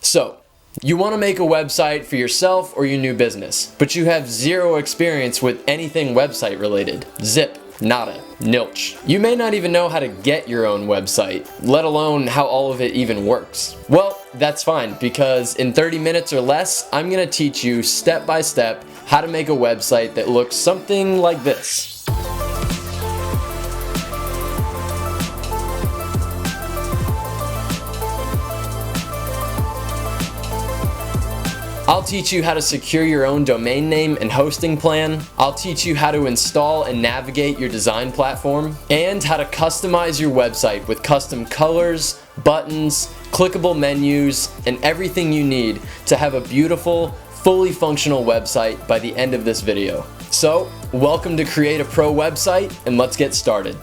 So, you want to make a website for yourself or your new business, but you have zero experience with anything website related. Zip. Nada. Nilch. You may not even know how to get your own website, let alone how all of it even works. Well, that's fine, because in 30 minutes or less, I'm going to teach you step by step how to make a website that looks something like this. I'll teach you how to secure your own domain name and hosting plan. I'll teach you how to install and navigate your design platform, and how to customize your website with custom colors, buttons, clickable menus, and everything you need to have a beautiful, fully functional website by the end of this video. So, welcome to Create a Pro Website, and let's get started.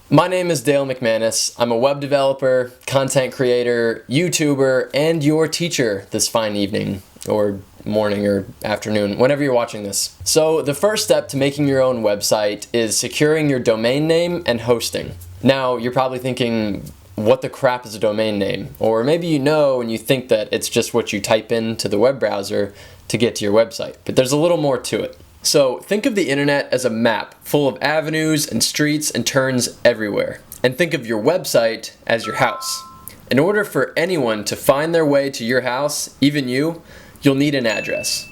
My name is Dale McManus. I'm a web developer, content creator, YouTuber, and your teacher this fine evening, or morning, or afternoon, whenever you're watching this. So the first step to making your own website is securing your domain name and hosting. Now, you're probably thinking, what the crap is a domain name? Or maybe you know and you think that it's just what you type into the web browser to get to your website, but there's a little more to it. So think of the internet as a map full of avenues and streets and turns everywhere. And think of your website as your house. In order for anyone to find their way to your house, even you'll need an address.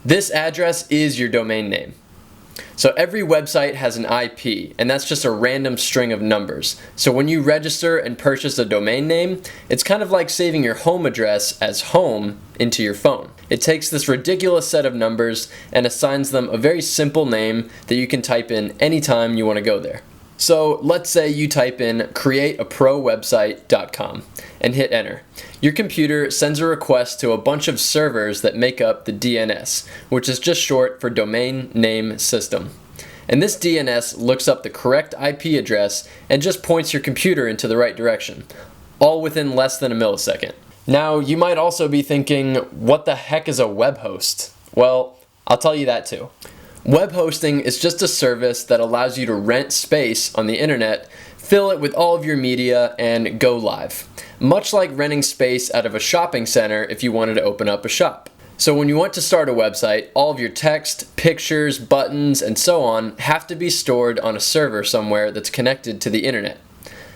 This address is your domain name. So every website has an IP, and that's just a random string of numbers. So when you register and purchase a domain name, it's kind of like saving your home address as home into your phone. It takes this ridiculous set of numbers and assigns them a very simple name that you can type in anytime you want to go there. So let's say you type in createaprowebsite.com and hit enter. Your computer sends a request to a bunch of servers that make up the DNS, which is just short for Domain Name System. And this DNS looks up the correct IP address and just points your computer into the right direction, all within less than a millisecond. Now, you might also be thinking, what the heck is a web host? Well, I'll tell you that too. Web hosting is just a service that allows you to rent space on the internet, fill it with all of your media, and go live. Much like renting space out of a shopping center if you wanted to open up a shop. So when you want to start a website, all of your text, pictures, buttons, and so on have to be stored on a server somewhere that's connected to the internet.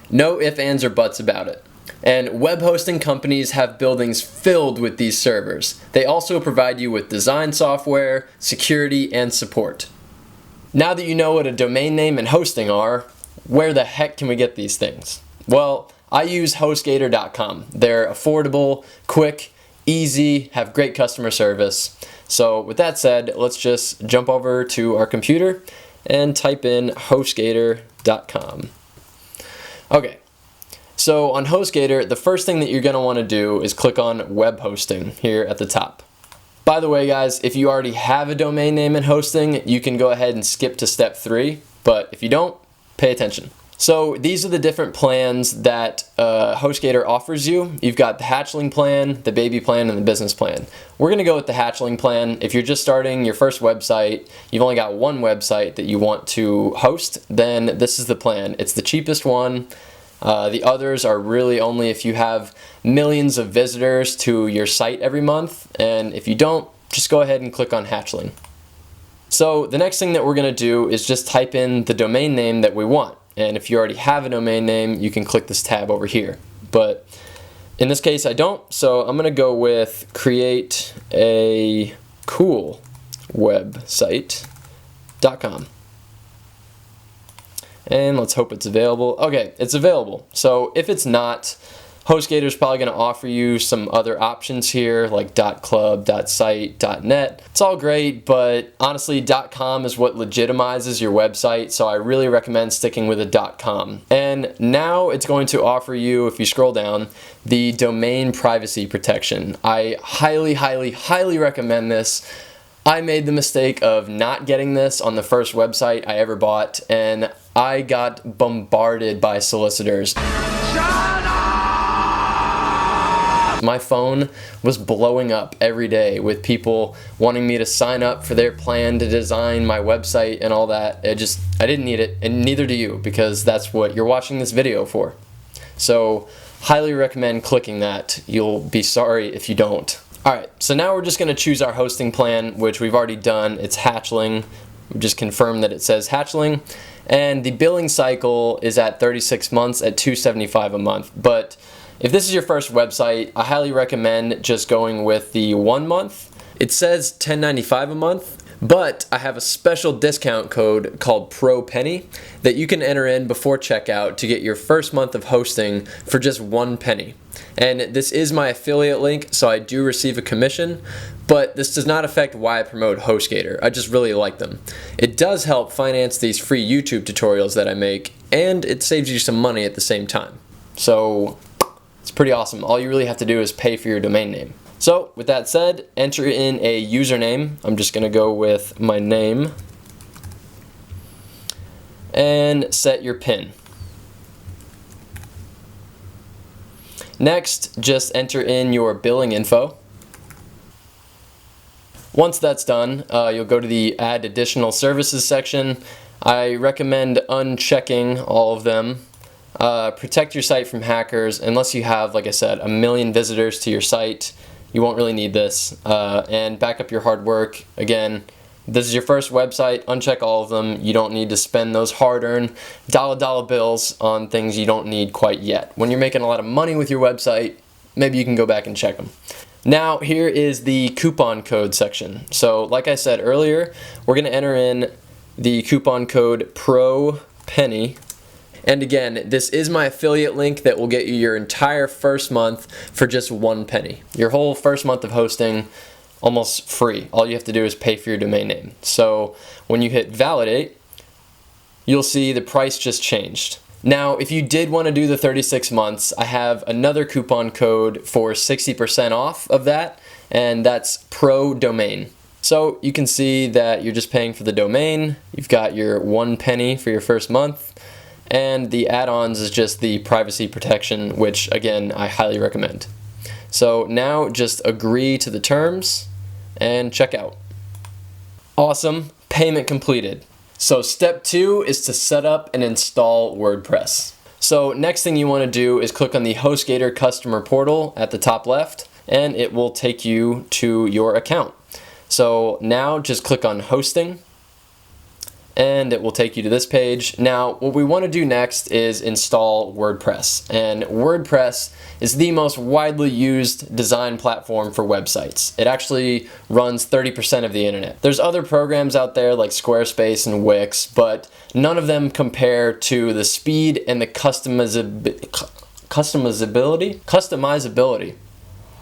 No ifs, ands, or buts about it. And web hosting companies have buildings filled with these servers. They also provide you with design software, security, and support. Now that you know what a domain name and hosting are, where the heck can we get these things? Well, I use HostGator.com. They're affordable, quick, easy, have great customer service. So with that said, let's just jump over to our computer and type in HostGator.com. Okay. So on HostGator, the first thing that you're going to want to do is click on web hosting here at the top. By the way, guys, if you already have a domain name and hosting, you can go ahead and skip to step 3, but if you don't, pay attention. So these are the different plans that HostGator offers you. You've got the hatchling plan, the baby plan, and the business plan. We're going to go with the hatchling plan. If you're just starting your first website, you've only got one website that you want to host, then this is the plan. It's the cheapest one. The others are really only if you have millions of visitors to your site every month, and if you don't, just go ahead and click on hatchling. So the next thing that we're going to do is just type in the domain name that we want, and if you already have a domain name, you can click this tab over here. But in this case I don't, so I'm going to go with createacoolwebsite.com. And let's hope it's available. Okay, it's available. So if it's not, HostGator is probably going to offer you some other options here like .club, .site, .net. It's all great, but honestly .com is what legitimizes your website, so I really recommend sticking with a .com. And now it's going to offer you, if you scroll down, the domain privacy protection. I highly, highly, highly recommend this. I made the mistake of not getting this on the first website I ever bought, and I got bombarded by solicitors. My phone was blowing up every day with people wanting me to sign up for their plan to design my website and all that. I didn't need it, and neither do you, because that's what you're watching this video for. So Highly recommend clicking that. You'll be sorry if you don't. Alright, so now we're just going to choose our hosting plan, which we've already done. It's Hatchling. We just confirm that it says Hatchling. And the billing cycle is at 36 months at $275 a month. But if this is your first website, I highly recommend just going with the 1 month. It says $10.95 a month, but I have a special discount code called ProPenny that you can enter in before checkout to get your first month of hosting for just 1 penny. And this is my affiliate link, so I do receive a commission, but this does not affect why I promote HostGator. I just really like them. It does help finance these free YouTube tutorials that I make, and it saves you some money at the same time. So it's pretty awesome. All you really have to do is pay for your domain name. So with that said, enter in a username. I'm just going to go with my name. And set your PIN. Next, just enter in your billing info. Once that's done, you'll go to the Add Additional Services section. I recommend unchecking all of them. Protect your site from hackers. Unless you have, like I said, 1 million visitors to your site, you won't really need this. And back up your hard work. Again, this is your first website, uncheck all of them. You don't need to spend those hard-earned dollar bills on things you don't need quite yet. When you're making a lot of money with your website, maybe you can go back and check them. Now, here is the coupon code section. So, like I said earlier, we're going to enter in the coupon code ProPenny. And again, this is my affiliate link that will get you your entire first month for just 1 penny. Your whole first month of hosting, almost free. All you have to do is pay for your domain name. So when you hit validate, you'll see the price just changed. Now, if you did want to do the 36 months, I have another coupon code for 60% off of that, and that's Pro Domain. So you can see that you're just paying for the domain. You've got your 1 penny for your first month, and the add-ons is just the privacy protection, which again, I highly recommend. So now just agree to the terms and check out. Awesome, payment completed. So step 2 is to set up and install WordPress. So next thing you want to do is click on the HostGator customer portal at the top left, and it will take you to your account. So now just click on hosting, and it will take you to this page. Now, what we want to do next is install WordPress. And WordPress is the most widely used design platform for websites. It actually runs 30% of the internet. There's other programs out there like Squarespace and Wix, but none of them compare to the speed and the customizability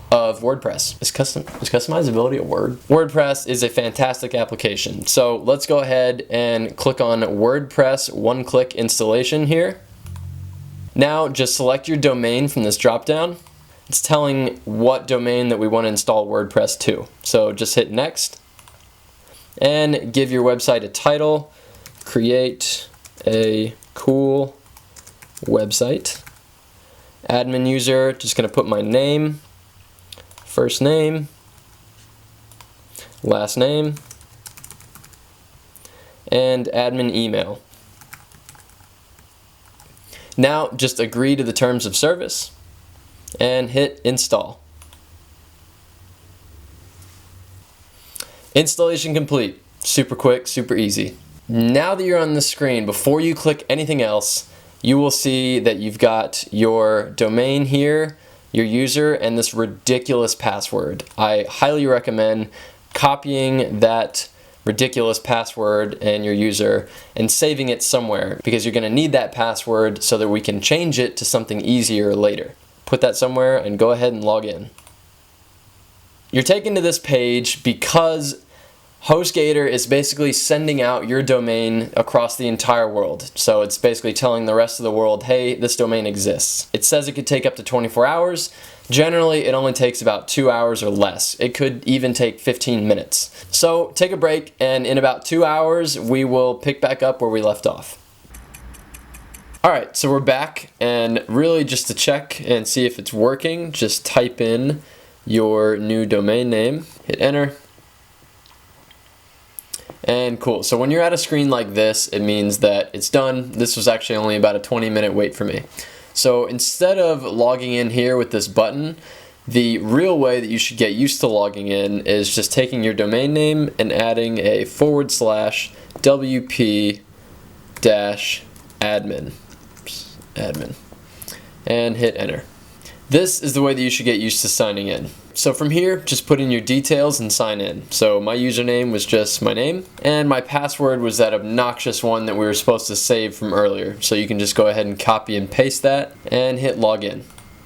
of WordPress. Is customizability a word? WordPress is a fantastic application. So let's go ahead and click on WordPress one-click installation here. Now just select your domain from this drop-down. It's telling what domain that we want to install WordPress to. So just hit next and give your website a title. Create a cool website. Admin user, just going to put my name. First name, last name, and admin email. Now just agree to the terms of service and hit install. Installation complete. Super quick, super easy. Now that you're on the screen, before you click anything else, you will see that you've got your domain here, your user, and this ridiculous password. I highly recommend copying that ridiculous password and your user and saving it somewhere, because you're going to need that password so that we can change it to something easier later. Put that somewhere and go ahead and log in. You're taken to this page because HostGator is basically sending out your domain across the entire world. So it's basically telling the rest of the world, hey, this domain exists. It says it could take up to 24 hours. Generally, it only takes about 2 hours or less. It could even take 15 minutes. So take a break, and in about 2 hours, we will pick back up where we left off. Alright, so we're back, and really just to check and see if it's working, just type in your new domain name, hit enter. And cool, so when you're at a screen like this, it means that it's done. This was actually only about a 20-minute wait for me. So instead of logging in here with this button, the real way that you should get used to logging in is just taking your domain name and adding a /wp-admin and hit enter. This is the way that you should get used to signing in. So from here, just put in your details and sign in. So my username was just my name, and my password was that obnoxious one that we were supposed to save from earlier. So you can just go ahead and copy and paste that and hit login.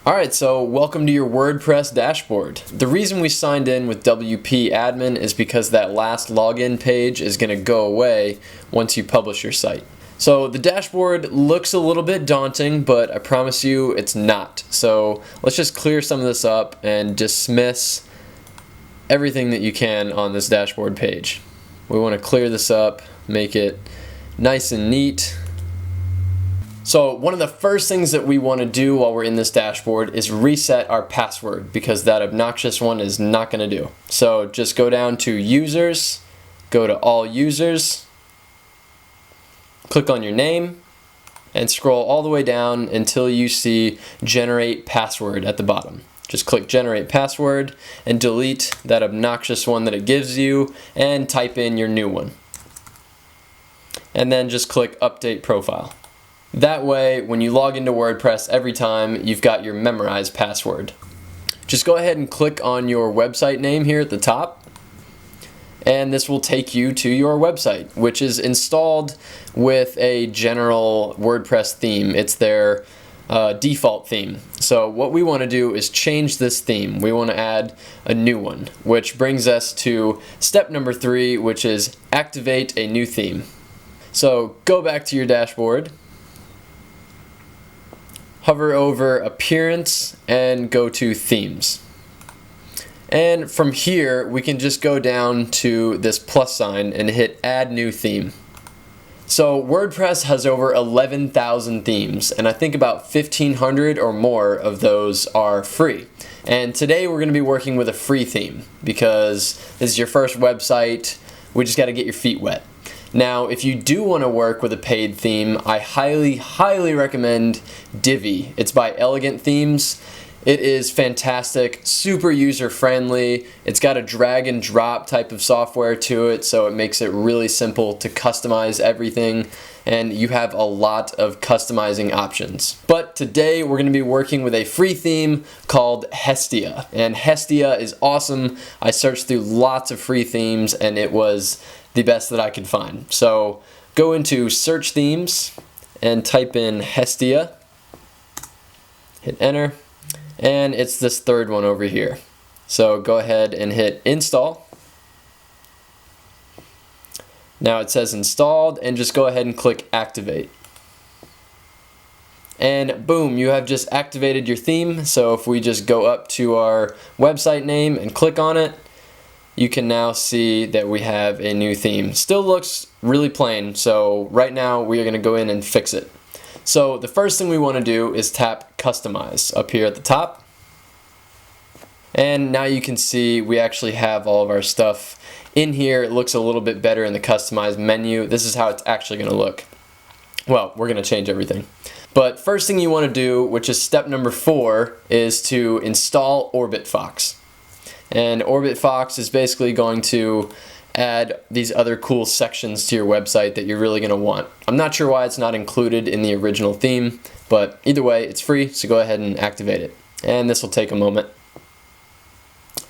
Alright, so welcome to your WordPress dashboard. The reason we signed in with WP admin is because that last login page is going to go away once you publish your site. So the dashboard looks a little bit daunting, but I promise you it's not. So let's just clear some of this up and dismiss everything that you can on this dashboard page. We want to clear this up, make it nice and neat. So one of the first things that we want to do while we're in this dashboard is reset our password, because that obnoxious one is not going to do. So just go down to users, go to all users, click on your name, and scroll all the way down until you see generate password at the bottom. Just click generate password and delete that obnoxious one that it gives you and type in your new one. And then just click update profile. That way, when you log into WordPress every time, you've got your memorized password. Just go ahead and click on your website name here at the top, and this will take you to your website, which is installed with a general WordPress theme. It's their default theme. So what we want to do is change this theme. We want to add a new one, which brings us to step number 3, which is activate a new theme. So go back to your dashboard, hover over appearance, and go to themes. And from here, we can just go down to this plus sign and hit add new theme. So WordPress has over 11,000 themes, and I think about 1,500 or more of those are free. And today we're going to be working with a free theme because this is your first website. We just got to get your feet wet. Now, if you do want to work with a paid theme, I highly recommend Divi. It's by Elegant Themes. It is fantastic, super user-friendly. It's got a drag and drop type of software to it, so it makes it really simple to customize everything, and you have a lot of customizing options. But today we're going to be working with a free theme called Hestia, and Hestia is awesome. I searched through lots of free themes, and it was the best that I could find. So go into search themes and type in Hestia, hit enter. And it's this third one over here. So go ahead and hit install. Now it says installed, and just go ahead and click activate. And boom, you have just activated your theme. So if we just go up to our website name and click on it, you can now see that we have a new theme. Still looks really plain, so right now we are going to go in and fix it. So the first thing we want to do is tap customize up here at the top, and now you can see we actually have all of our stuff in here. It looks a little bit better in the customize menu. This is how it's actually going to look. Well, we're going to change everything. But first thing you want to do, which is step number 4, is to install OrbitFox. And OrbitFox is basically going to add these other cool sections to your website that you're really going to want. I'm not sure why it's not included in the original theme, but either way, it's free, so go ahead and activate it. And this will take a moment.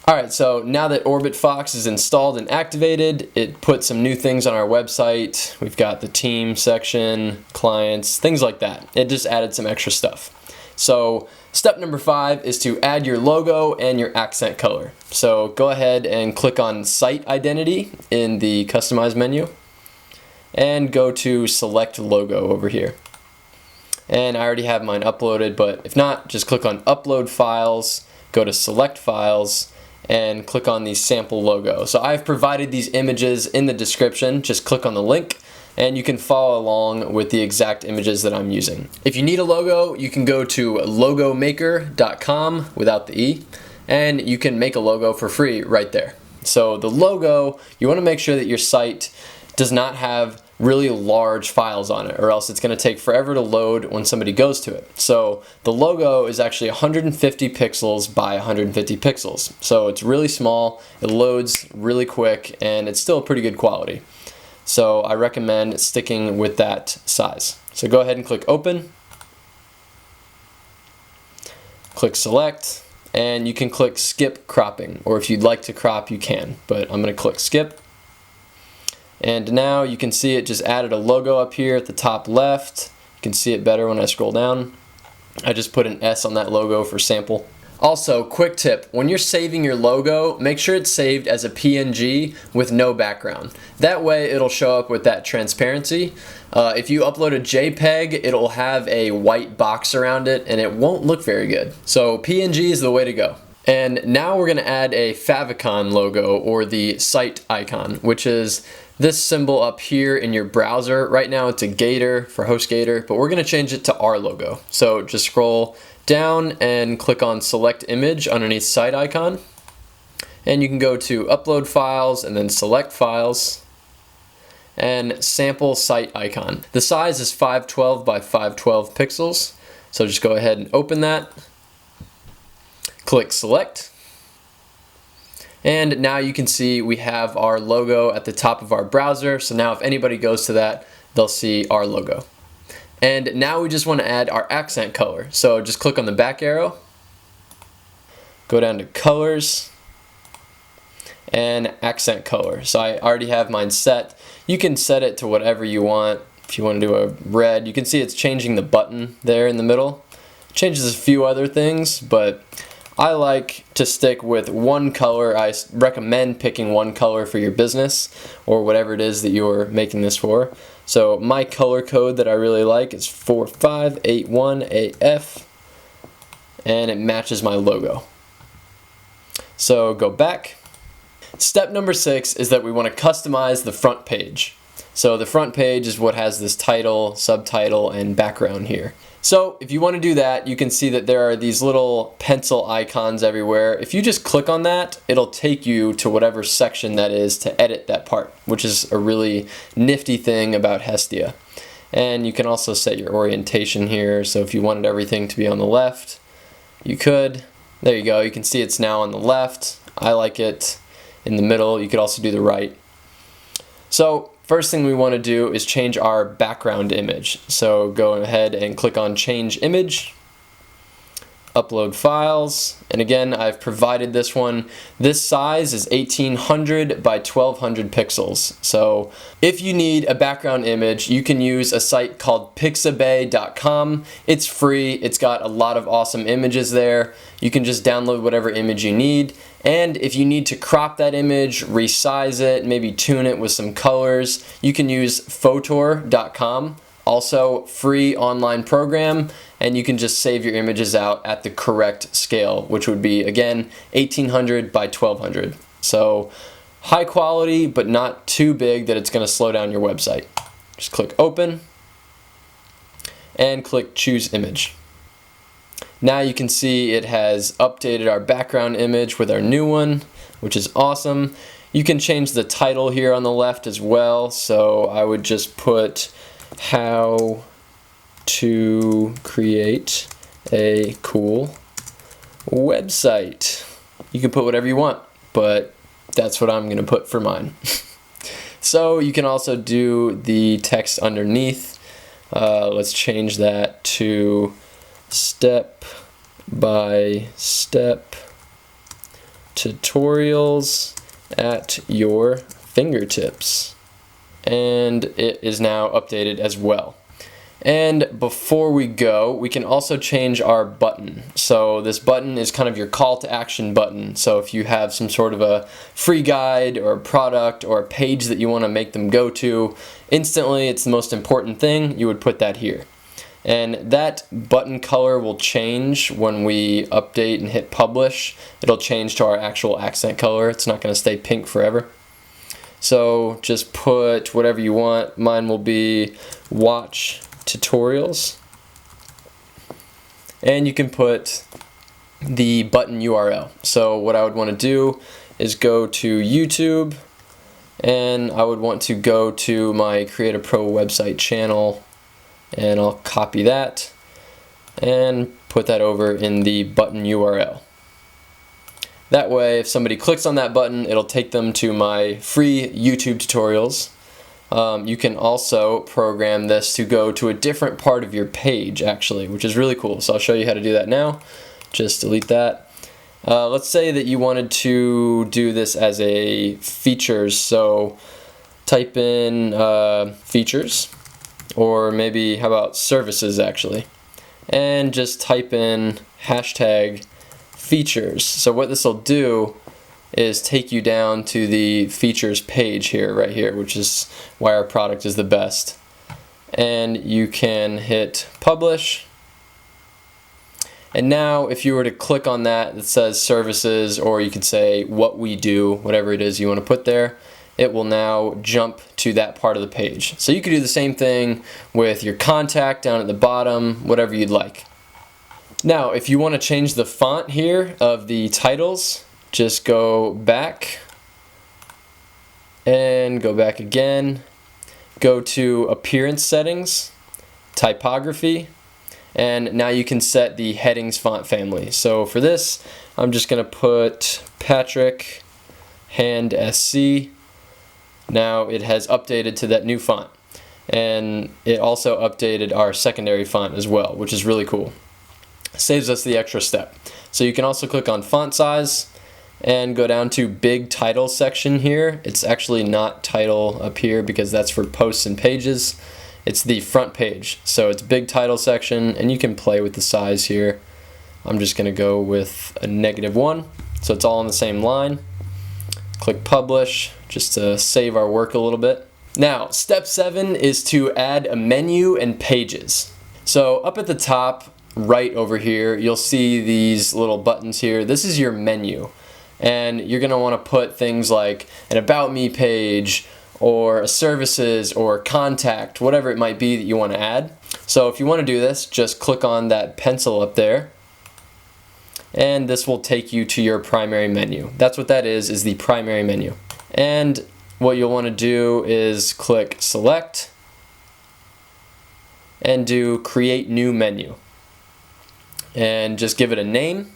Alright, so now that OrbitFox is installed and activated, it put some new things on our website. We've got the team section, clients, things like that. It just added some extra stuff. So step number 5 is to add your logo and your accent color. So go ahead and click on Site Identity in the Customize menu and go to Select Logo over here. And I already have mine uploaded, but if not, just click on Upload Files, go to Select Files, and click on the sample logo. So I've provided these images in the description. Just click on the link and you can follow along with the exact images that I'm using. If you need a logo, you can go to logomaker.com without the E, and you can make a logo for free right there. So the logo, you want to make sure that your site does not have really large files on it, or else it's going to take forever to load when somebody goes to it. So the logo is actually 150 pixels by 150 pixels. So it's really small, it loads really quick, and it's still pretty good quality. So I recommend sticking with that size. So go ahead and click open, click select, and you can click skip cropping, or if you'd like to crop you can, but I'm going to click skip. And now you can see it just added a logo up here at the top left. You can see it better when I scroll down. I just put an S on that logo for sample. Also, quick tip, when you're saving your logo, make sure it's saved as a PNG with no background. That way it'll show up with that transparency. If you upload a JPEG, it'll have a white box around it and it won't look very good. So PNG is the way to go. And now we're going to add a favicon logo, or the site icon, which is this symbol up here in your browser. Right now it's a gator for HostGator, but we're going to change it to our logo. So just scroll down and click on select image underneath site icon, and you can go to upload files and then select files and sample site icon. The size is 512 by 512 pixels, so just go ahead and open that, click select, and now you can see we have our logo at the top of our browser. So now if anybody goes to that, they'll see our logo. And now we just want to add our accent color. So just click on the back arrow, go down to colors, and accent color. So I already have mine set. You can set it to whatever you want. If you want to do a red, you can see it's changing the button there in the middle. It changes a few other things, but I like to stick with one color. I recommend picking one color for your business or whatever it is that you're making this for. So my color code that I really like is 4581AF, and it matches my logo. So go back. Step number 6 is that we want to customize the front page. So the front page is what has this title, subtitle, and background here. So if you want to do that, you can see that there are these little pencil icons everywhere. If you just click on that, it'll take you to whatever section that is to edit that part, which is a really nifty thing about Hestia. And you can also set your orientation here. So if you wanted everything to be on the left, you could. There you go. You can see it's now on the left. I like it in the middle. You could also do the right. So first thing we want to do is change our background image. So go ahead and click on change image, upload files, and again I've provided this one. This size is 1800 by 1200 pixels. So if you need a background image, you can use a site called pixabay.com. It's free, it's got a lot of awesome images there. You can just download whatever image you need. And if you need to crop that image, resize it, maybe tune it with some colors, you can use photor.com. Also free online program, and you can just save your images out at the correct scale, which would be again 1800 by 1200. So high quality, but not too big that it's going to slow down your website. Just click open and click choose image. Now you can see it has updated our background image with our new one, which is awesome. You can change the title here on the left as well, so I would just put how to create a cool website. You can put whatever you want, but that's what I'm going to put for mine. So you can also do the text underneath. Let's change that to step by step tutorials at your fingertips. And it is now updated as well. And before we go, we can also change our button. So this button is kind of your call to action button. So if you have some sort of a free guide or a product or a page that you want to make them go to instantly, it's the most important thing, you would put that here. And that button color will change when we update and hit publish. It'll change to our actual accent color. It's not going to stay pink forever. So just put whatever you want. Mine will be watch tutorials. And you can put the button URL. So what I would want to do is go to YouTube and I would want to go to my Create a Pro website channel, and I'll copy that and put that over in the button URL. That way, if somebody clicks on that button, it'll take them to my free YouTube tutorials. You can also program this to go to a different part of your page, actually, which is really cool. So I'll show you how to do that now. Just delete that. Let's say that you wanted to do this as a features, so type in features, or maybe how about services actually, and just type in hashtag features. So what this will do is take you down to the features page here, right here, which is why our product is the best. And you can hit publish. And now if you were to click on that that says services, or you could say what we do, whatever it is you want to put there, it will now jump to that part of the page. So you could do the same thing with your contact down at the bottom, whatever you'd like. Now, if you want to change the font here of the titles, just go back and go back again. Go to Appearance Settings, Typography, and now you can set the headings font family. So for this, I'm just going to put Patrick Hand SC. Now it has updated to that new font, and it also updated our secondary font as well, which is really cool. Saves us the extra step. So you can also click on font size and go down to big title section here. It's actually not title up here because that's for posts and pages. It's the front page. So it's big title section, and you can play with the size here. I'm just going to go with a -1, so it's all on the same line. Click publish just to save our work a little bit. Now, step 7 is to add a menu and pages. So up at the top right over here, you'll see these little buttons here. This is your menu, and you're going to want to put things like an About Me page, or a services, or contact, whatever it might be that you want to add. So if you want to do this, just click on that pencil up there, and this will take you to your primary menu. That's what that is the primary menu. And what you'll want to do is click Select and do Create New Menu, and just give it a name.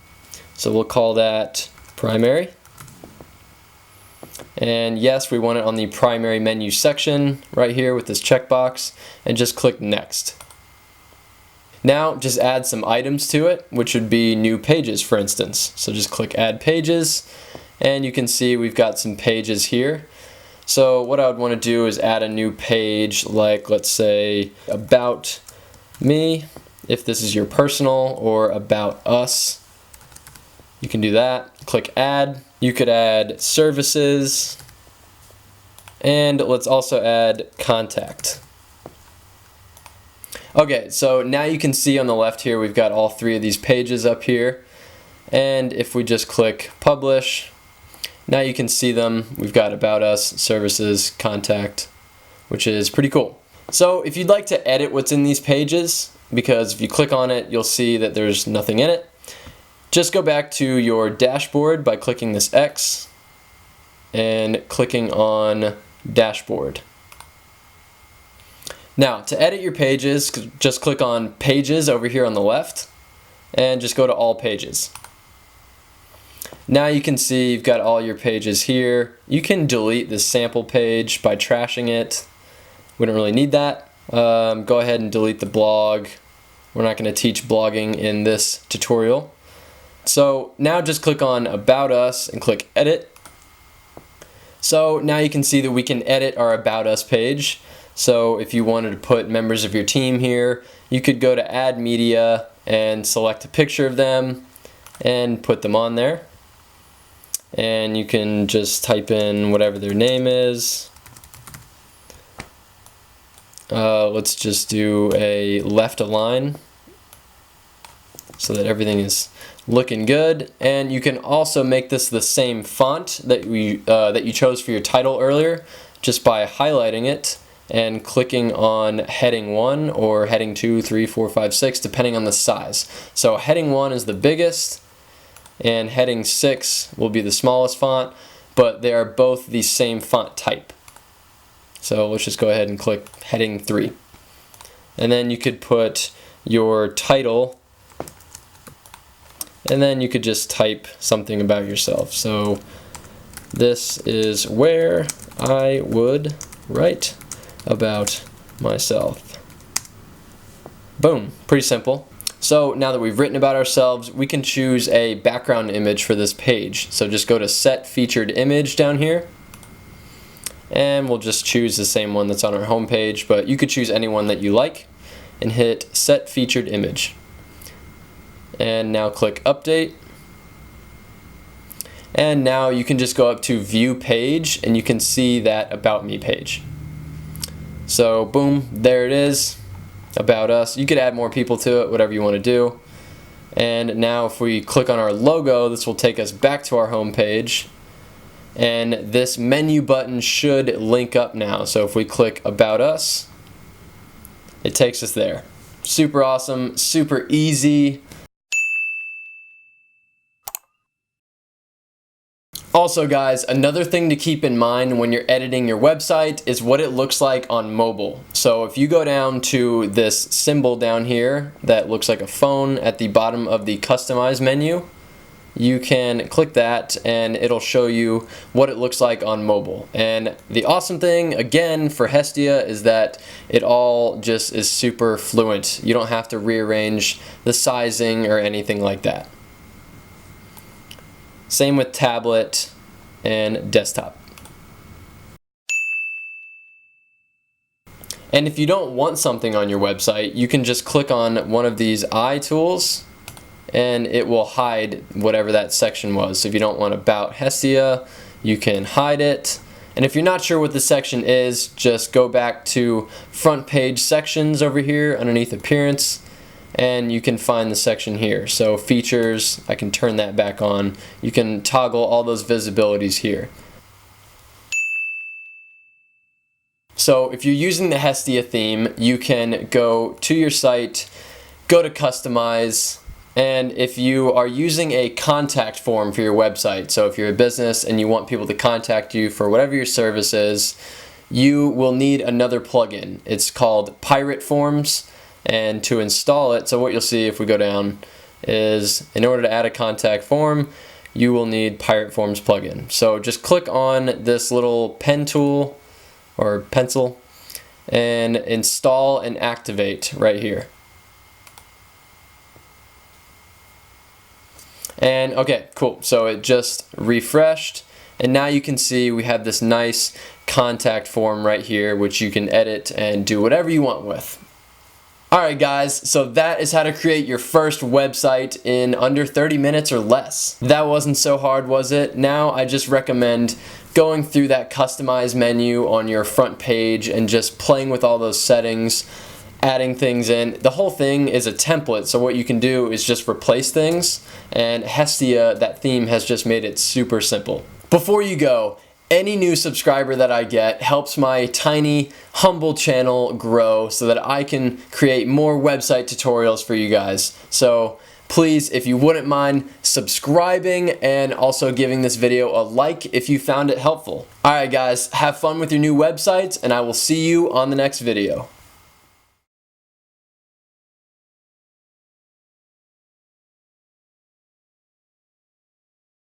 So we'll call that Primary. And yes, we want it on the primary menu section right here with this checkbox, and just click Next. Now just add some items to it, which would be new pages, for instance. So just click Add Pages, and you can see we've got some pages here. So what I would want to do is add a new page, like let's say About Me, if this is your personal, or About Us. You can do that. Click Add. You could add services, and let's also add contact. Okay, so now you can see on the left here we've got all 3 of these pages up here, and if we just click publish, now you can see them. We've got About Us, services, contact, which is pretty cool. So if you'd like to edit what's in these pages, because if you click on it you'll see that there's nothing in it, just go back to your dashboard by clicking this X and clicking on Dashboard. Now, to edit your pages, just click on Pages over here on the left, and just go to All Pages. Now you can see you've got all your pages here. You can delete this sample page by trashing it. We don't really need that. Go ahead and delete the blog. We're not going to teach blogging in this tutorial. So now just click on About Us and click Edit. So now you can see that we can edit our About Us page. So if you wanted to put members of your team here, you could go to Add Media and select a picture of them and put them on there. And you can just type in whatever their name is. Let's just do a left align so that everything is looking good. And you can also make this the same font that you chose for your title earlier, just by highlighting it and clicking on heading 1 or heading 2, 3, 4, 5, 6, depending on the size. So heading 1 is the biggest, and heading 6 will be the smallest font. but they are both the same font type. So let's just go ahead and click heading 3. And then you could put your title, and then you could just type something about yourself. So this is where I would write about myself. Boom, pretty simple. So now that we've written about ourselves, we can choose a background image for this page. So just go to Set Featured Image down here, and we'll just choose the same one that's on our home page, but you could choose any one that you like, and hit Set Featured Image. And now click Update. And now you can just go up to View Page, and you can see that About Me page. So boom, there it is. About us. You could add more people to it, whatever you want to do. And now if we click on our logo, this will take us back to our home page, and this menu button should link up now. So if we click About Us, it takes us there. Super awesome, super easy. Also guys, another thing to keep in mind when you're editing your website is what it looks like on mobile. So if you go down to this symbol down here that looks like a phone at the bottom of the Customize menu, you can click that and it'll show you what it looks like on mobile. And the awesome thing, again, for Hestia is that it all just is super fluent. You don't have to rearrange the sizing or anything like that. Same with tablet and desktop. And if you don't want something on your website, you can just click on one of these eye tools and it will hide whatever that section was. So if you don't want About Hestia, you can hide it. And if you're not sure what the section is, just go back to Front Page Sections over here underneath Appearance, and you can find the section here. So features, I can turn that back on. You can toggle all those visibilities here. So if you're using the Hestia theme, you can go to your site, go to Customize, and if you are using a contact form for your website, so if you're a business and you want people to contact you for whatever your service is, you will need another plugin. It's called Pirate Forms. And to install it, so what you'll see if we go down is, in order to add a contact form, you will need Pirate Forms plugin. So just click on this little pen tool or pencil and install and activate right here. And okay, cool. So it just refreshed, and now you can see we have this nice contact form right here, which you can edit and do whatever you want with. Alright guys, so that is how to create your first website in under 30 minutes or less. That wasn't so hard, was it? Now I just recommend going through that Customize menu on your front page and just playing with all those settings, adding things in. The whole thing is a template, so what you can do is just replace things, and Hestia, that theme, has just made it super simple. Before you go, any new subscriber that I get helps my tiny, humble channel grow so that I can create more website tutorials for you guys. So please, if you wouldn't mind subscribing and also giving this video a like if you found it helpful. Alright guys, have fun with your new websites, and I will see you on the next video.